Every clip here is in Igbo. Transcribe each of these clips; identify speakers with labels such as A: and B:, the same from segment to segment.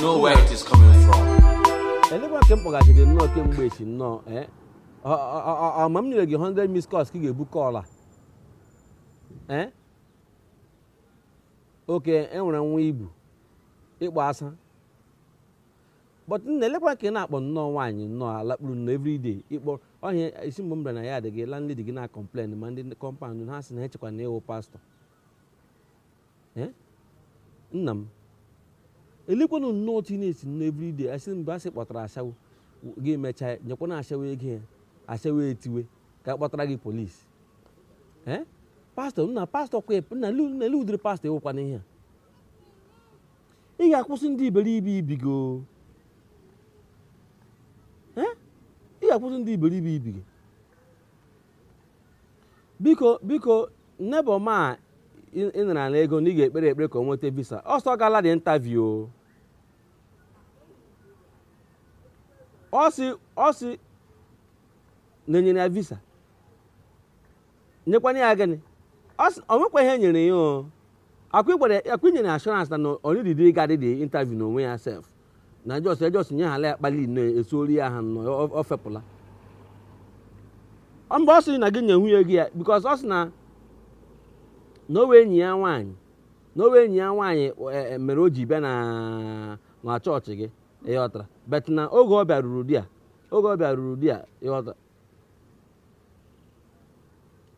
A: know where it is coming from.
B: Anyone can forget the no can wish no, eh? I'm going to 100 Miss Cost, give a book caller. Eh? Okay, and when we it was. But in the leper can up on no wine, no, I lap every day. It was on here, I see Mumba and I had a landlady gonna complain, demanding the compound and has an hedge on the pastor. Eh? Num. A little naughtiness in every day. I send Bassett what I shall give me a child. Yapona shall we again. I shall wait to wait. Got what I police. Eh? Pastor, no, Pastor Quip, and I lose the pastor open here. He wasn't the believe bigo. Eh? He wasn't the believe big. Because never mind. In an ego nigga break on what visa. Also got the interview. Also Nanya visa. Nepani again. Us on what way you I quit an assurance that no only the got the interview no way herself. Now just near her Bali no Solia of Fepola. I'm bossing again who here because us now. No way near wine. No way near wine, Meroji Bena, my church again, Eotra. But now, oh, go about Rudia. Oh, go about Rudia, Eotra.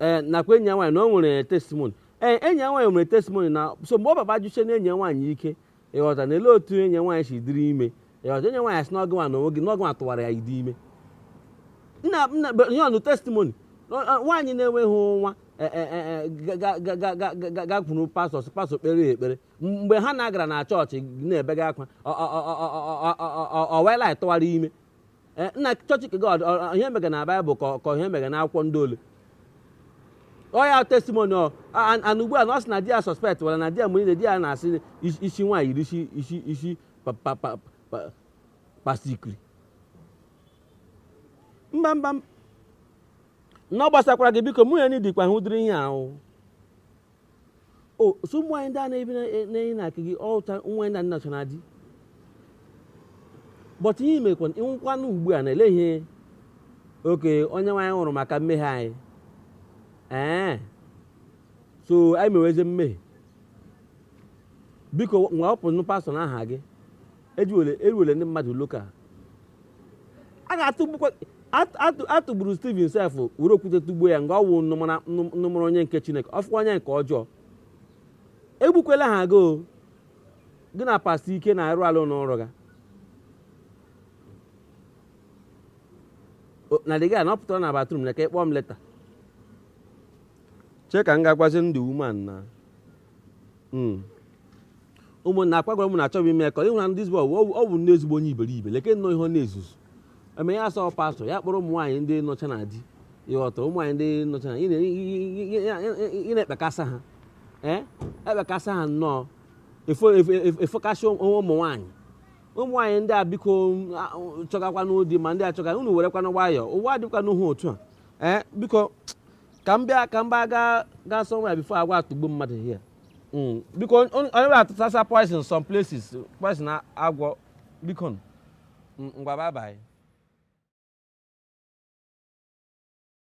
B: Naquenia wine, no one a testimony. Any one testimony now. So, more about you saying any one, Yike, Eotra, and a low to any one she dream. Any one is not going to what I deem. No, but you know, testimony. One in a way home. Gakunu pastor pere mgbe ha na-agara na chọọchị na-ebega akwa ọ wela tọwara ime nna chọọchị ke God ihe mega na Bible ka ihe mega na akwụkwọ ndị ole ọ ya testimony and ugbu a na ọ sị na dia suspect wala na dia mụrụ dia na-asị isi nwaanyị isi pasikri mba no gbasakwara gị biko mụ ya ni dịkwa hụdịrị ihe ahụ so nwaanyị ndị a na-ebi na akị gị ọta nwaanyị ndị national di but ihe imekwa nkwanụ ugbu a na-ele ihe oke onye nwaanyị hụrụ maka mmehie anyị so anyị meweze mmehie biko nwa ọpụ pastọ na aha gị eruwele ndị mmadụ lokal a ga-atụgbukwa atụgburu Steven sef were okwute tugbo ya nga ọ wụ nnụmụrụ onye nke Chineke ọfụkwa onye nke ọjọọ egbukwela ha go gị na pastọ ike na-arụ alụ n'ọrụ ga na dịga na ọ pụtara na batrum na ka ịkpọ m leta che ka m ga-agwazi ndị woman na ụmụnna akwagwara m na achọghị ime ka ịhụ na ndị zbọ ọ bụ ndị ezigbo onye iberibe leke nnọọ ihe ọ na-ezuzu eme ya asọ pastọ ya kpọrọ ụmụ nwaanyị ndị nọcha na di ịghọta ụmụ nwaanyị ndị nọcha na ị na-ekpekasa ha ekpekasa ha nnọọ efokasị ụmụ nwaanyị ndị a biko chọgakwa n'ụdị ma ndị a chọga unu werekwa na nwayọ ụwa adịkwa n'uhu otu a biko ka m bịa gaa somewhere before agwa atụgbu mmadụ here biko onye atụtasa poison some places poison agwọ biko ngwa bye bye